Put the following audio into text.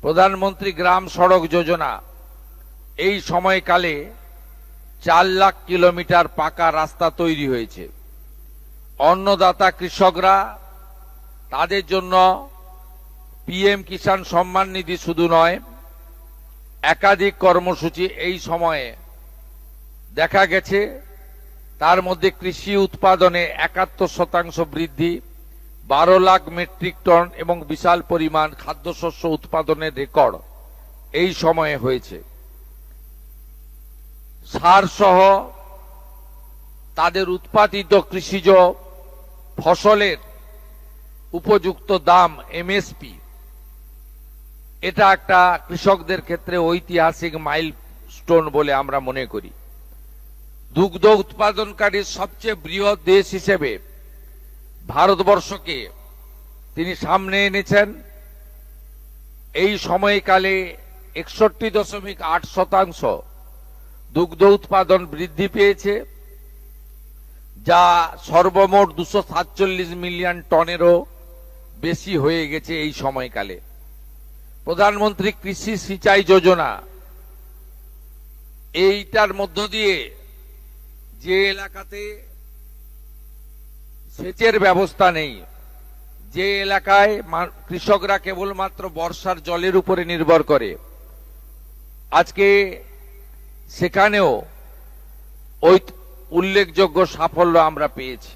প্রধানমন্ত্রী গ্রাম সড়ক যোজনা এই সময়কালে 4 লাখ কিলোমিটার পাকা রাস্তা তৈরি হয়েছে। অন্নদাতা কৃষকরা তাদের জন্য পিএম কিষাণ সম্মান নিধি শুধু নয়, একাধিক কর্মসূচি এই সময়ে দেখা গেছে। তার মধ্যে কৃষি উৎপাদনে 71% বৃদ্ধি, 12 লাখ মেট্রিক টন এবং বিশাল পরিমাণ খাদ্যশস্য উৎপাদনের রেকর্ড এই সময়ে হয়েছে। সার সহ তাদের উৎপাদিত কৃষিজ ফসলের উপযুক্ত দাম এমএসপি, এটা একটা কৃষকদের ক্ষেত্রে ঐতিহাসিক মাইলস্টোন বলে আমরা মনে করি। দুগ্ধ উৎপাদনকারী সবচেয়ে বৃহৎ দেশ হিসেবে ভারতবর্ষকে তিনি সামনে এনেছেন। এই সময়কালে 61.8% দুগ্ধ উৎপাদন বৃদ্ধি পেয়েছে, যা সর্বমোট 247 মিলিয়ন টনেরও বেশি হয়ে গেছে এই সময়কালে। প্রধানমন্ত্রী কৃষি সিঁচাই যোজনা, এইটার মধ্য দিয়ে যে এলাকাতে সেচের ব্যবস্থা নেই, যে এলাকায় কৃষকরা কেবলমাত্র বর্ষার জলের উপরে নির্ভর করে, আজকে সেখানেও ওই উল্লেখযোগ্য সাফল্য আমরা পেয়েছি।